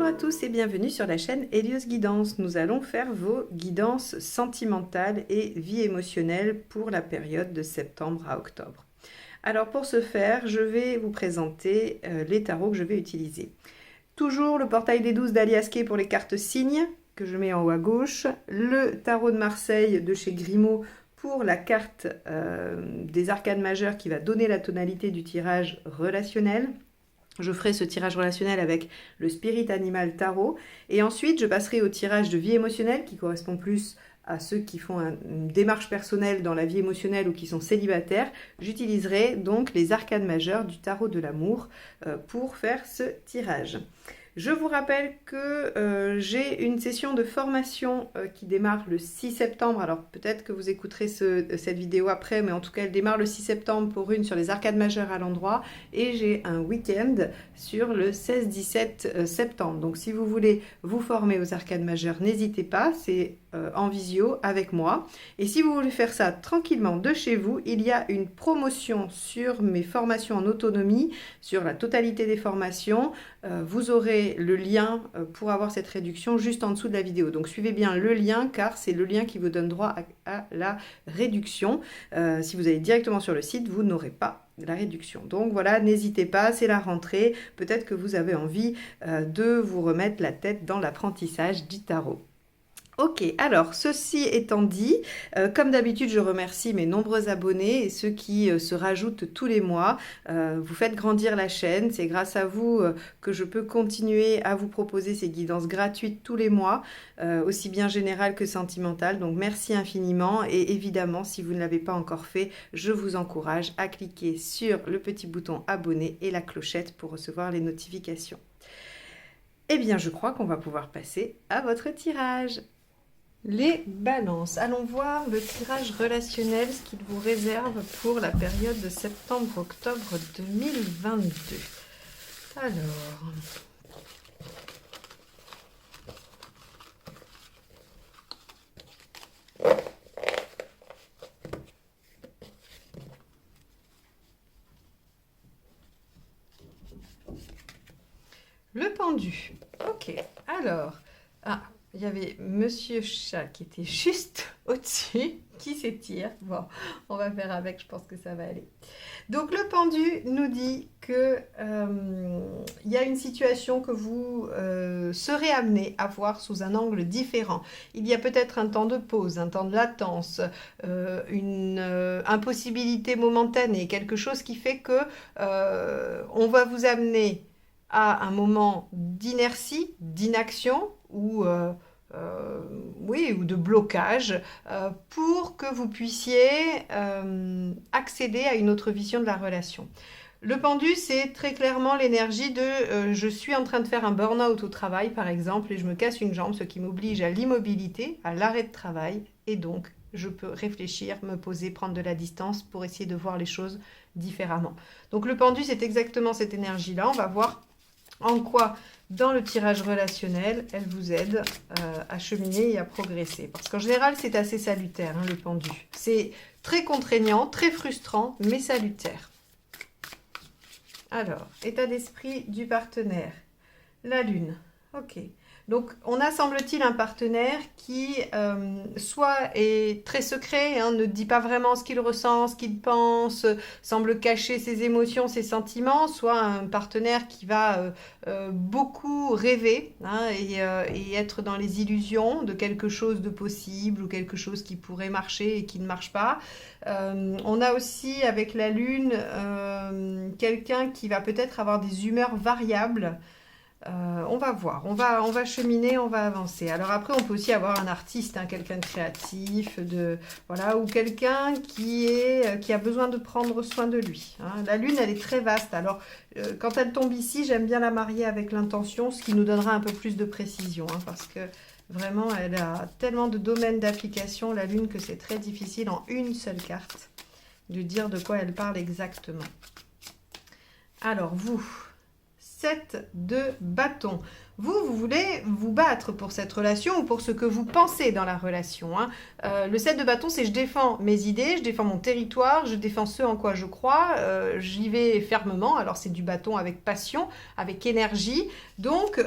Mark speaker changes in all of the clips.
Speaker 1: Bonjour à tous et bienvenue sur la chaîne Hélios Guidance. Nous allons faire vos guidances sentimentales et vie émotionnelle pour la période de septembre à octobre. Alors pour ce faire, je vais vous présenter les tarots que je vais utiliser. Toujours le portail des 12 d'Alias Kay pour les cartes signes que je mets en haut à gauche. Le tarot de Marseille de chez Grimaud pour la carte des arcades majeures qui va donner la tonalité du tirage relationnel. Je ferai ce tirage relationnel avec le Spirit Animal Tarot. Et ensuite, je passerai au tirage de vie émotionnelle qui correspond plus à ceux qui font une démarche personnelle dans la vie émotionnelle ou qui sont célibataires. J'utiliserai donc les arcades majeures du tarot de l'amour pour faire ce tirage. Je vous rappelle que j'ai une session de formation qui démarre le 6 septembre. Alors peut-être que vous écouterez cette vidéo après, mais en tout cas elle démarre le 6 septembre pour une sur les arcades majeures à l'endroit. Et j'ai un week-end sur le 16-17 septembre. Donc si vous voulez vous former aux arcades majeures, n'hésitez pas, c'est en visio avec moi. Et si vous voulez faire ça tranquillement de chez vous, il y a une promotion sur mes formations en autonomie, sur la totalité des formations. Vous aurez le lien pour avoir cette réduction juste en dessous de la vidéo. Donc suivez bien le lien car c'est le lien qui vous donne droit à la réduction. Si vous allez directement sur le site, vous n'aurez pas la réduction. Donc voilà, n'hésitez pas, c'est la rentrée. Peut-être que vous avez envie de vous remettre la tête dans l'apprentissage du tarot. Ok, alors ceci étant dit, comme d'habitude je remercie mes nombreux abonnés et ceux qui se rajoutent tous les mois. Vous faites grandir la chaîne, c'est grâce à vous que je peux continuer à vous proposer ces guidances gratuites tous les mois, aussi bien générales que sentimentales. Donc merci infiniment et évidemment si vous ne l'avez pas encore fait, je vous encourage à cliquer sur le petit bouton abonner et la clochette pour recevoir les notifications. Eh bien je crois qu'on va pouvoir passer à votre tirage. Les balances. Allons voir le tirage relationnel, ce qu'il vous réserve pour la période de septembre-octobre 2022. Alors... le pendu. Ok, alors... Ah, il y avait Monsieur Chat qui était juste au-dessus, qui s'étire. Bon, on va faire avec, je pense que ça va aller. Donc le pendu nous dit que il y a une situation que vous serez amené à voir sous un angle différent. Il y a peut-être un temps de pause, un temps de latence, une impossibilité momentanée, quelque chose qui fait que on va vous amener à un moment d'inertie, d'inaction ou oui, ou de blocage pour que vous puissiez accéder à une autre vision de la relation. Le pendu, c'est très clairement l'énergie de je suis en train de faire un burn-out au travail, par exemple, et je me casse une jambe, ce qui m'oblige à l'immobilité, à l'arrêt de travail, et donc je peux réfléchir, me poser, prendre de la distance pour essayer de voir les choses différemment. Donc le pendu, c'est exactement cette énergie-là. On va voir en quoi, dans le tirage relationnel, elle vous aide à cheminer et à progresser. Parce qu'en général, c'est assez salutaire, hein, le pendu. C'est très contraignant, très frustrant, mais salutaire. Alors, état d'esprit du partenaire. La lune. Ok. Donc, on a, semble-t-il, un partenaire qui soit est très secret, hein, ne dit pas vraiment ce qu'il ressent, ce qu'il pense, semble cacher ses émotions, ses sentiments, soit un partenaire qui va beaucoup rêver, hein, et être dans les illusions de quelque chose de possible ou quelque chose qui pourrait marcher et qui ne marche pas. On a aussi, avec la lune, quelqu'un qui va peut-être avoir des humeurs variables. On va voir, on va cheminer, on va avancer. Alors après, on peut aussi avoir un artiste, hein, quelqu'un de créatif, voilà, ou quelqu'un qui a besoin de prendre soin de lui. Hein. La lune, elle est très vaste. Alors, quand elle tombe ici, j'aime bien la marier avec l'intention, ce qui nous donnera un peu plus de précision, hein, parce que vraiment, elle a tellement de domaines d'application, la lune, que c'est très difficile en une seule carte de dire de quoi elle parle exactement. Alors, vous... 7 de bâton. Vous voulez vous battre pour cette relation ou pour ce que vous pensez dans la relation. Hein. Le 7 de bâton, c'est je défends mes idées, je défends mon territoire, je défends ce en quoi je crois, j'y vais fermement. Alors c'est du bâton avec passion, avec énergie. Donc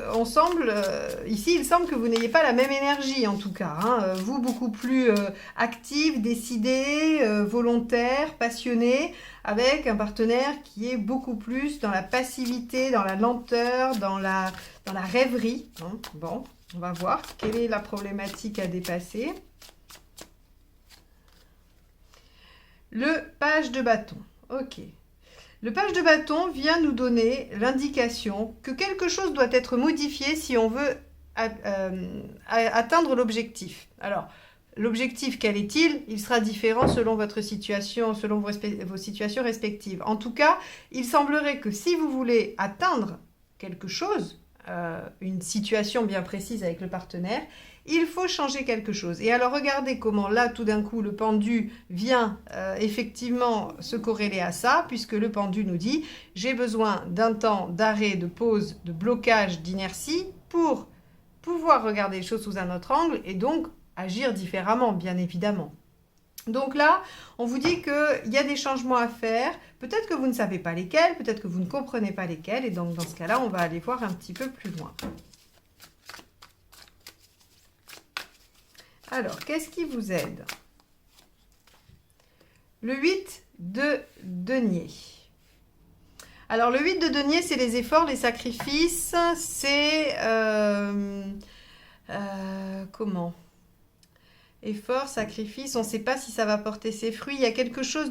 Speaker 1: ici, il semble que vous n'ayez pas la même énergie en tout cas. Hein. Vous, beaucoup plus active, décidée, volontaire, passionnée, avec un partenaire qui est beaucoup plus dans la passivité, dans la lenteur, dans la rêverie. Hein. Bon, on va voir quelle est la problématique à dépasser. Le page de bâton. Ok. Le page de bâton vient nous donner l'indication que quelque chose doit être modifié si on veut atteindre l'objectif. Alors, l'objectif, quel est-il? Il sera différent selon votre situation, selon vos situations respectives. En tout cas, il semblerait que si vous voulez atteindre quelque chose, une situation bien précise avec le partenaire, il faut changer quelque chose. Et alors regardez comment là, tout d'un coup, le pendu vient effectivement se corréler à ça, puisque le pendu nous dit « j'ai besoin d'un temps d'arrêt, de pause, de blocage, d'inertie pour pouvoir regarder les choses sous un autre angle et donc agir différemment, bien évidemment. » Donc là, on vous dit qu'il y a des changements à faire. Peut-être que vous ne savez pas lesquels, peut-être que vous ne comprenez pas lesquels. Et donc, dans ce cas-là, on va aller voir un petit peu plus loin. Alors, qu'est-ce qui vous aide? Le 8 de denier. Alors, le 8 de denier, c'est les efforts, les sacrifices. C'est... comment ? Effort, sacrifice, on ne sait pas si ça va porter ses fruits. Il y a quelque chose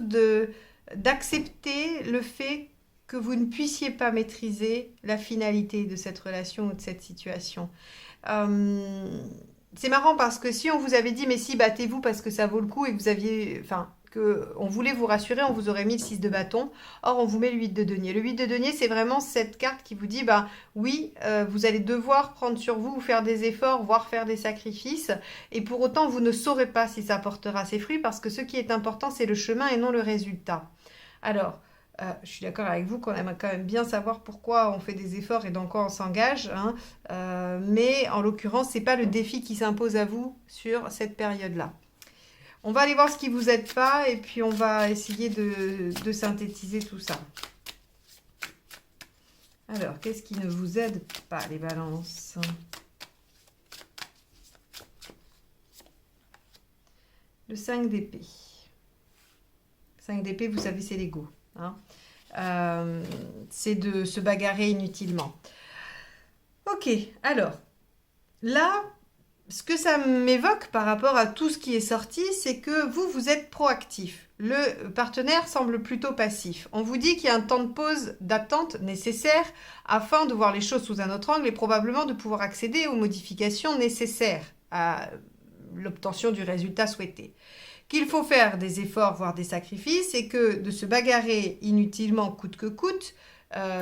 Speaker 1: d'accepter le fait que vous ne puissiez pas maîtriser la finalité de cette relation ou de cette situation. C'est marrant parce que si on vous avait dit « mais si, battez-vous parce que ça vaut le coup » et que vous aviez... on voulait vous rassurer, on vous aurait mis le 6 de bâton. Or, on vous met le 8 de denier. Le 8 de denier, c'est vraiment cette carte qui vous dit, oui, vous allez devoir prendre sur vous, faire des efforts, voire faire des sacrifices. Et pour autant, vous ne saurez pas si ça portera ses fruits parce que ce qui est important, c'est le chemin et non le résultat. Alors, je suis d'accord avec vous qu'on aimerait quand même bien savoir pourquoi on fait des efforts et dans quoi on s'engage. Hein. Mais en l'occurrence, ce n'est pas le défi qui s'impose à vous sur cette période-là. On va aller voir ce qui ne vous aide pas et puis on va essayer de synthétiser tout ça. Alors, qu'est-ce qui ne vous aide pas, les balances? Le 5 d'épée. 5 d'épée, vous savez, c'est l'ego. Hein. C'est de se bagarrer inutilement. Ok, alors, là... Ce que ça m'évoque par rapport à tout ce qui est sorti, c'est que vous êtes proactif. Le partenaire semble plutôt passif. On vous dit qu'il y a un temps de pause, d'attente nécessaire afin de voir les choses sous un autre angle et probablement de pouvoir accéder aux modifications nécessaires à l'obtention du résultat souhaité. Qu'il faut faire des efforts, voire des sacrifices, et que de se bagarrer inutilement coûte que coûte,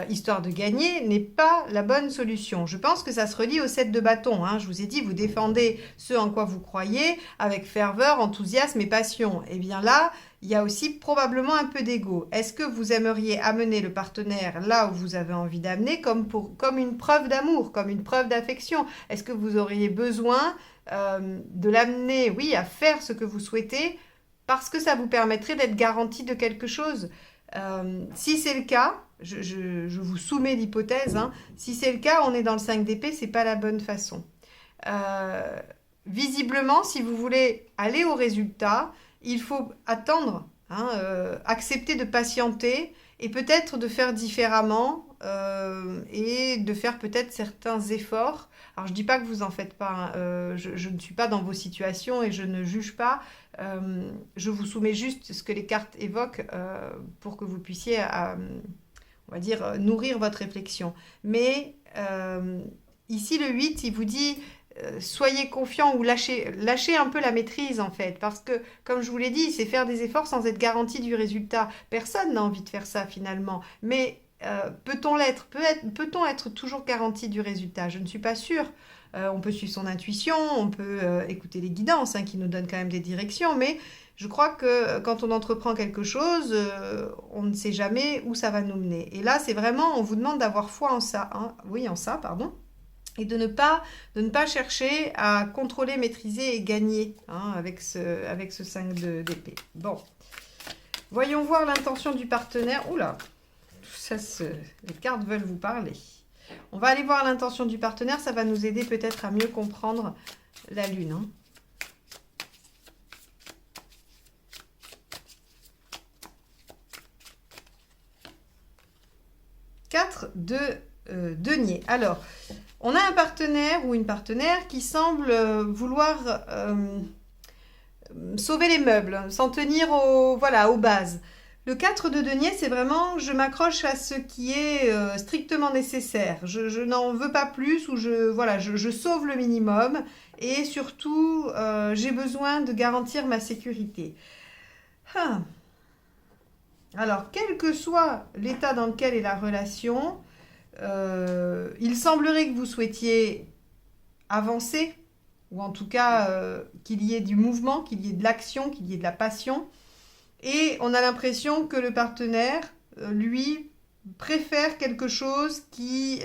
Speaker 1: histoire de gagner, n'est pas la bonne solution. Je pense que ça se relie au 7 de bâton. Hein. Je vous ai dit, vous défendez ce en quoi vous croyez avec ferveur, enthousiasme et passion. Et bien là, il y a aussi probablement un peu d'ego. Est-ce que vous aimeriez amener le partenaire là où vous avez envie d'amener comme une preuve d'amour, comme une preuve d'affection? Est-ce que vous auriez besoin de l'amener, oui, à faire ce que vous souhaitez parce que ça vous permettrait d'être garanti de quelque chose? Si c'est le cas, je vous soumets l'hypothèse, hein, si c'est le cas, on est dans le 5 d'épée, c'est pas la bonne façon. Visiblement, si vous voulez aller au résultat, il faut attendre, hein, accepter de patienter et peut-être de faire différemment et de faire peut-être certains efforts. Alors, je ne dis pas que vous en faites pas, hein, je ne suis pas dans vos situations et je ne juge pas. Je vous soumets juste ce que les cartes évoquent pour que vous puissiez, on va dire, nourrir votre réflexion. Mais ici, le 8, il vous dit soyez confiant ou lâchez un peu la maîtrise en fait. Parce que, comme je vous l'ai dit, c'est faire des efforts sans être garanti du résultat. Personne n'a envie de faire ça finalement. Mais peut-on l'être? Peut-on être toujours garanti du résultat? Je ne suis pas sûre. On peut suivre son intuition, on peut écouter les guidances hein, qui nous donnent quand même des directions, mais je crois que quand on entreprend quelque chose, on ne sait jamais où ça va nous mener. Et là, c'est vraiment, on vous demande d'avoir foi en ça. Hein. Oui, en ça, pardon. et de ne pas chercher à contrôler, maîtriser et gagner hein, avec ce 5 d'épée. Bon, voyons voir l'intention du partenaire. Oula, les cartes veulent vous parler. On va aller voir l'intention du partenaire, ça va nous aider peut-être à mieux comprendre la lune. Hein. Quatre de denier. Alors, on a un partenaire ou une partenaire qui semble vouloir sauver les meubles, s'en tenir aux bases. Le 4 de denier, c'est vraiment je m'accroche à ce qui est strictement nécessaire. Je n'en veux pas plus ou je sauve le minimum et surtout j'ai besoin de garantir ma sécurité. Ah. Alors, quel que soit l'état dans lequel est la relation, il semblerait que vous souhaitiez avancer ou en tout cas qu'il y ait du mouvement, qu'il y ait de l'action, qu'il y ait de la passion. Et on a l'impression que le partenaire, lui, préfère quelque chose qui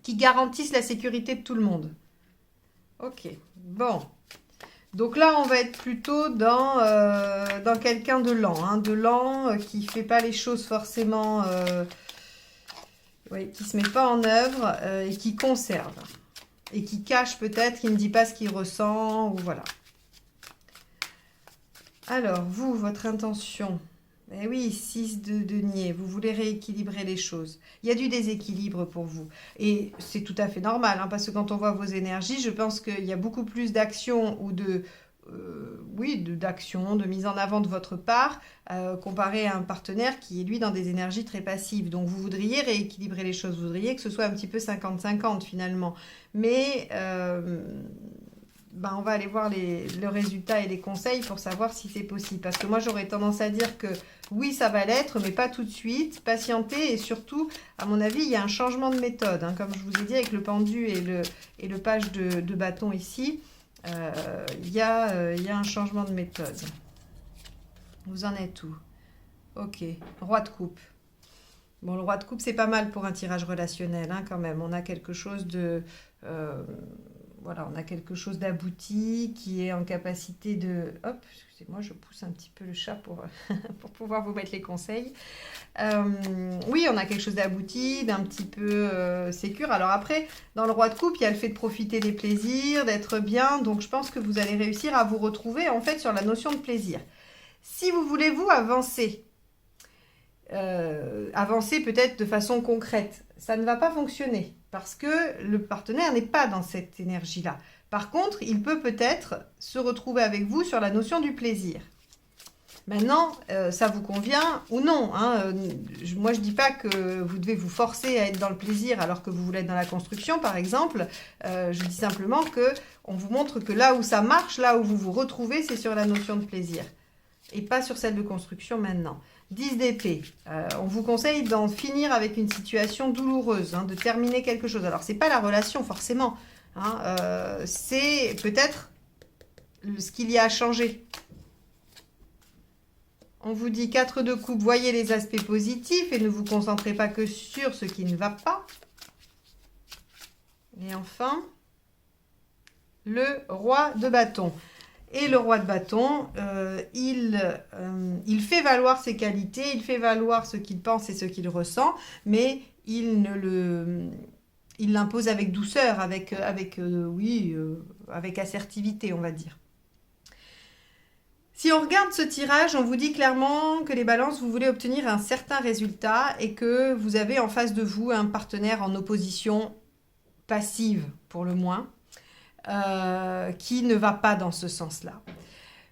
Speaker 1: garantisse la sécurité de tout le monde. Ok, bon. Donc là, on va être plutôt dans quelqu'un de lent, qui ne fait pas les choses forcément, qui ne se met pas en œuvre et qui conserve. Et qui cache peut-être, qui ne dit pas ce qu'il ressent, ou voilà. Alors, vous, votre intention, eh oui, 6 de denier, vous voulez rééquilibrer les choses. Il y a du déséquilibre pour vous. Et c'est tout à fait normal, hein, parce que quand on voit vos énergies, je pense qu'il y a beaucoup plus d'action ou d'action, de mise en avant de votre part, comparé à un partenaire qui est, lui, dans des énergies très passives. Donc, vous voudriez rééquilibrer les choses, vous voudriez que ce soit un petit peu 50-50, finalement. Mais... on va aller voir le résultat et les conseils pour savoir si c'est possible. Parce que moi, j'aurais tendance à dire que oui, ça va l'être, mais pas tout de suite. Patienter et surtout, à mon avis, il y a un changement de méthode. Hein. Comme je vous ai dit, avec le pendu et le page de bâton ici, il y a un changement de méthode. Vous en êtes où? Ok, roi de coupe. Bon, le roi de coupe, c'est pas mal pour un tirage relationnel, hein, quand même. On a quelque chose de... on a quelque chose d'abouti qui est en capacité de... Hop, excusez-moi, je pousse un petit peu le chat pour pouvoir vous mettre les conseils. Oui, on a quelque chose d'abouti, d'un petit peu sécure. Alors après, dans le roi de coupe, il y a le fait de profiter des plaisirs, d'être bien. Donc, je pense que vous allez réussir à vous retrouver, en fait, sur la notion de plaisir. Si vous voulez, vous, avancer peut-être de façon concrète, ça ne va pas fonctionner. Parce que le partenaire n'est pas dans cette énergie-là. Par contre, il peut peut-être se retrouver avec vous sur la notion du plaisir. Maintenant, ça vous convient ou non. Hein. Moi, je ne dis pas que vous devez vous forcer à être dans le plaisir alors que vous voulez être dans la construction, par exemple. Je dis simplement qu'on vous montre que là où ça marche, là où vous vous retrouvez, c'est sur la notion de plaisir. Et pas sur celle de construction maintenant. 10 d'épée. On vous conseille d'en finir avec une situation douloureuse, hein, de terminer quelque chose. Alors, ce n'est pas la relation, forcément. Hein, c'est peut-être ce qu'il y a à changer. On vous dit 4 de coupe, voyez les aspects positifs et ne vous concentrez pas que sur ce qui ne va pas. Et enfin, le roi de bâton. Et le roi de bâton, il fait valoir ses qualités, il fait valoir ce qu'il pense et ce qu'il ressent, mais il l'impose avec douceur, avec assertivité, on va dire. Si on regarde ce tirage, on vous dit clairement que les balances, vous voulez obtenir un certain résultat et que vous avez en face de vous un partenaire en opposition passive, pour le moins. Qui ne va pas dans ce sens-là.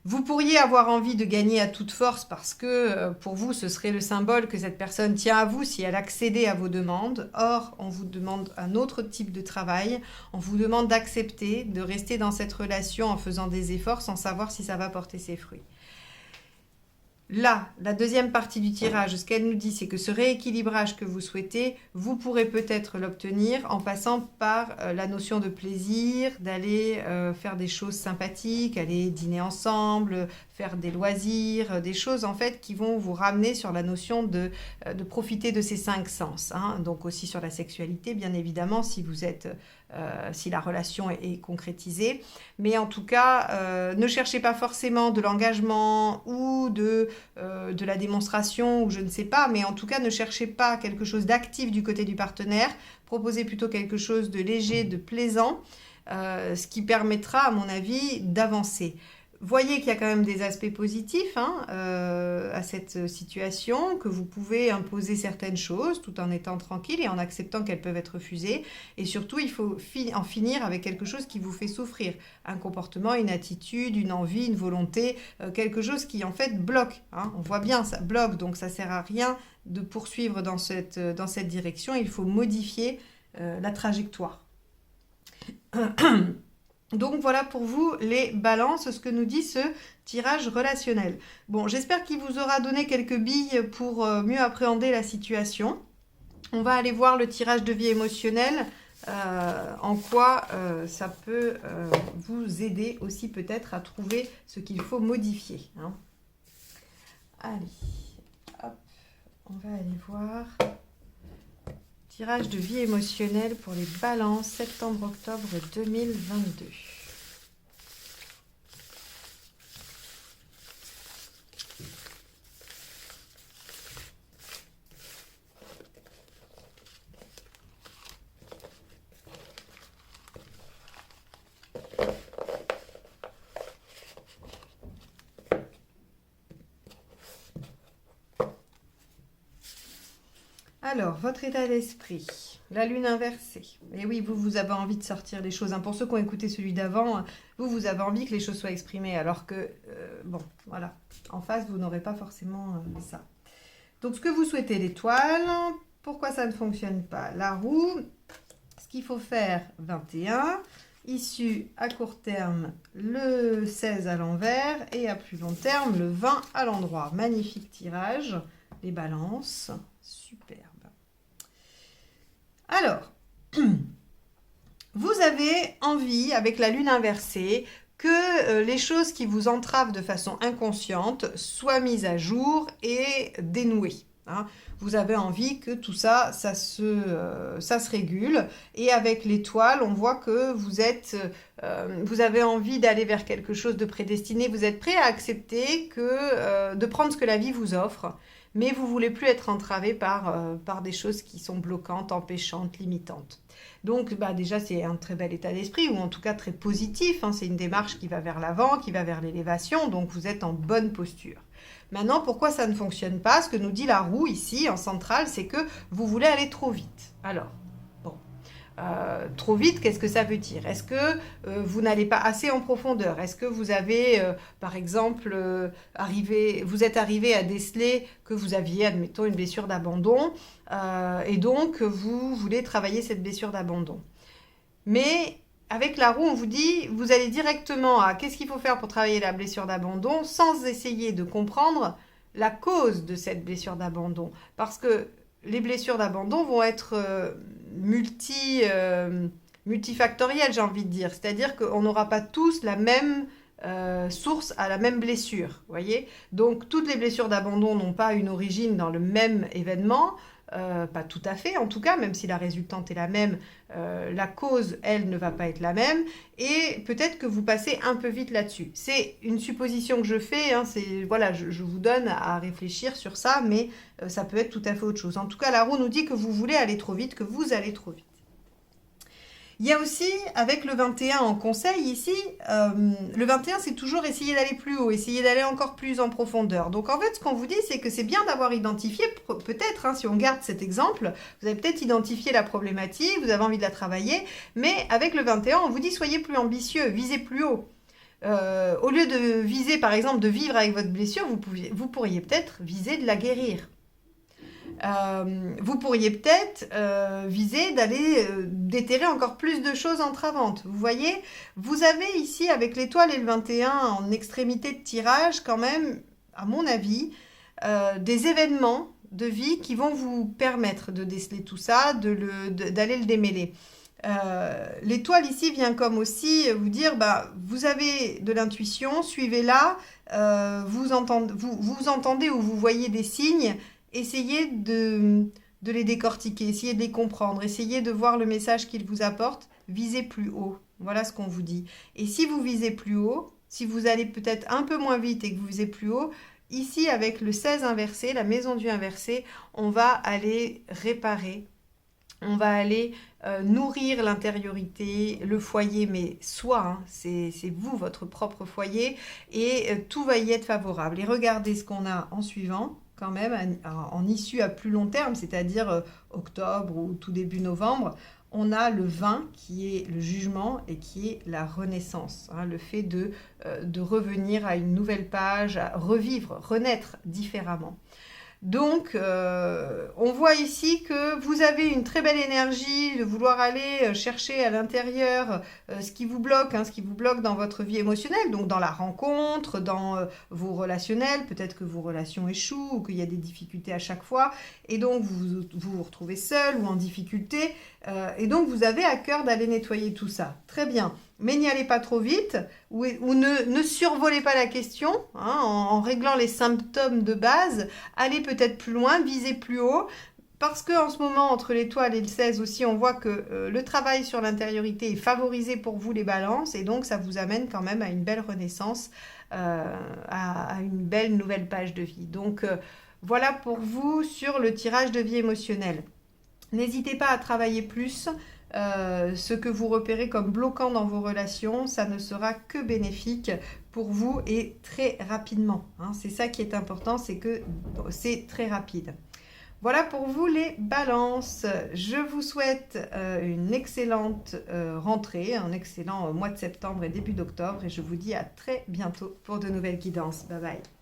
Speaker 1: Vous pourriez avoir envie de gagner à toute force parce que pour vous, ce serait le symbole que cette personne tient à vous si elle accédait à vos demandes. Or, on vous demande un autre type de travail. On vous demande d'accepter, de rester dans cette relation en faisant des efforts sans savoir si ça va porter ses fruits. Là, la deuxième partie du tirage, ce qu'elle nous dit, c'est que ce rééquilibrage que vous souhaitez, vous pourrez peut-être l'obtenir en passant par la notion de plaisir, d'aller faire des choses sympathiques, aller dîner ensemble, faire des loisirs, des choses en fait qui vont vous ramener sur la notion de profiter de ces 5 sens. Hein. Donc aussi sur la sexualité, bien évidemment, si vous êtes... si la relation est concrétisée. Mais en tout cas, ne cherchez pas forcément de l'engagement ou de la démonstration ou je ne sais pas, mais en tout cas, ne cherchez pas quelque chose d'actif du côté du partenaire. Proposez plutôt quelque chose de léger, de plaisant, ce qui permettra, à mon avis, d'avancer. Voyez qu'il y a quand même des aspects positifs hein, à cette situation, que vous pouvez imposer certaines choses tout en étant tranquille et en acceptant qu'elles peuvent être refusées. Et surtout, il faut en finir avec quelque chose qui vous fait souffrir. Un comportement, une attitude, une envie, une volonté, quelque chose qui en fait bloque. Hein. On voit bien, ça bloque, donc ça ne sert à rien de poursuivre dans cette direction. Il faut modifier la trajectoire. Donc voilà pour vous les balances, ce que nous dit ce tirage relationnel. Bon, j'espère qu'il vous aura donné quelques billes pour mieux appréhender la situation. On va aller voir le tirage de vie émotionnelle, en quoi ça peut vous aider aussi peut-être à trouver ce qu'il faut modifier. Hein. Allez, hop, on va aller voir. Tirage de vie émotionnelle pour les balances, septembre-octobre 2022. Alors, votre état d'esprit, la lune inversée. Et oui, vous avez envie de sortir les choses. Hein. Pour ceux qui ont écouté celui d'avant, vous avez envie que les choses soient exprimées. Alors que, bon, voilà, en face, vous n'aurez pas forcément ça. Donc, ce que vous souhaitez, l'étoile. Pourquoi ça ne fonctionne pas? La roue. Ce qu'il faut faire, 21. Issue à court terme, le 16 à l'envers. Et à plus long terme, le 20 à l'endroit. Magnifique tirage. Les balances. Superbe. Alors, vous avez envie, avec la lune inversée, que les choses qui vous entravent de façon inconsciente soient mises à jour et dénouées. Hein. Vous avez envie que tout ça, ça se régule. Et avec l'étoile, on voit que vous avez envie d'aller vers quelque chose de prédestiné. Vous êtes prêt à accepter de prendre ce que la vie vous offre. Mais vous ne voulez plus être entravé par des choses qui sont bloquantes, empêchantes, limitantes. Donc déjà, c'est un très bel état d'esprit, ou en tout cas très positif. Hein. C'est une démarche qui va vers l'avant, qui va vers l'élévation, donc vous êtes en bonne posture. Maintenant, pourquoi ça ne fonctionne pas? Ce que nous dit la roue ici, en centrale, c'est que vous voulez aller trop vite. Alors, bon, trop vite, qu'est-ce que ça veut dire? Est-ce que vous n'allez pas assez en profondeur? Est-ce que vous avez, par exemple, vous êtes arrivé à déceler que vous aviez, admettons, une blessure d'abandon et donc vous voulez travailler cette blessure d'abandon? Mais avec la roue, on vous dit, vous allez directement à qu'est-ce qu'il faut faire pour travailler la blessure d'abandon sans essayer de comprendre la cause de cette blessure d'abandon. Parce que les blessures d'abandon vont être multifactorielles, j'ai envie de dire. C'est-à-dire qu'on n'aura pas tous la même source à la même blessure. Voyez. Donc, toutes les blessures d'abandon n'ont pas une origine dans le même événement. Pas tout à fait, en tout cas, même si la résultante est la même, la cause, elle, ne va pas être la même. Et peut-être que vous passez un peu vite là-dessus. C'est une supposition que je fais, hein, voilà, je vous donne à réfléchir sur ça, mais ça peut être tout à fait autre chose. En tout cas, la roue nous dit que vous voulez aller trop vite, que vous allez trop vite. Il y a aussi, avec le 21 en conseil ici, le 21 c'est toujours essayer d'aller plus haut, essayer d'aller encore plus en profondeur. Donc en fait ce qu'on vous dit c'est que c'est bien d'avoir identifié, peut-être hein, si on garde cet exemple, vous avez peut-être identifié la problématique, vous avez envie de la travailler, mais avec le 21 on vous dit soyez plus ambitieux, visez plus haut. Au lieu de viser par exemple de vivre avec votre blessure, vous pourriez peut-être viser de la guérir. Vous pourriez peut-être viser d'aller déterrer encore plus de choses entravantes. Vous voyez, vous avez ici avec l'étoile et le 21 en extrémité de tirage quand même, à mon avis, des événements de vie qui vont vous permettre de déceler tout ça, d'aller le démêler. L'étoile ici vient comme aussi vous dire, bah, vous avez de l'intuition, suivez-la, vous entendez ou vous voyez des signes, essayez de les décortiquer, essayez de les comprendre, essayez de voir le message qu'ils vous apportent, visez plus haut. Voilà ce qu'on vous dit. Et si vous visez plus haut, si vous allez peut-être un peu moins vite et que vous visez plus haut, ici avec le 16 inversé, la maison du inversé, on va aller réparer, on va aller nourrir l'intériorité, le foyer, mais soi, hein, c'est vous, votre propre foyer, et tout va y être favorable. Et regardez ce qu'on a en suivant, quand même, en issue à plus long terme, c'est-à-dire octobre ou tout début novembre. On a le 20 qui est le jugement et qui est la renaissance, hein, le fait de revenir à une nouvelle page, à revivre, renaître différemment. Donc, on voit ici que vous avez une très belle énergie de vouloir aller chercher à l'intérieur ce qui vous bloque, hein, ce qui vous bloque dans votre vie émotionnelle, donc dans la rencontre, dans vos relationnels, peut-être que vos relations échouent ou qu'il y a des difficultés à chaque fois, et donc vous retrouvez seul ou en difficulté, et donc vous avez à cœur d'aller nettoyer tout ça. Très bien. Mais n'y allez pas trop vite ou ne survolez pas la question, hein, en réglant les symptômes de base. Allez peut-être plus loin, visez plus haut. Parce qu'en ce moment, entre l'étoile et le 16 aussi, on voit que le travail sur l'intériorité est favorisé pour vous les balances. Et donc, ça vous amène quand même à une belle renaissance, à une belle nouvelle page de vie. Donc, voilà pour vous sur le tirage de vie émotionnelle. N'hésitez pas à travailler plus. Ce que vous repérez comme bloquant dans vos relations, ça ne sera que bénéfique pour vous et très rapidement, hein. C'est ça qui est important, c'est que c'est très rapide. Voilà pour vous les balances. Je vous souhaite une excellente rentrée, un excellent mois de septembre et début d'octobre et je vous dis à très bientôt pour de nouvelles guidances. Bye bye.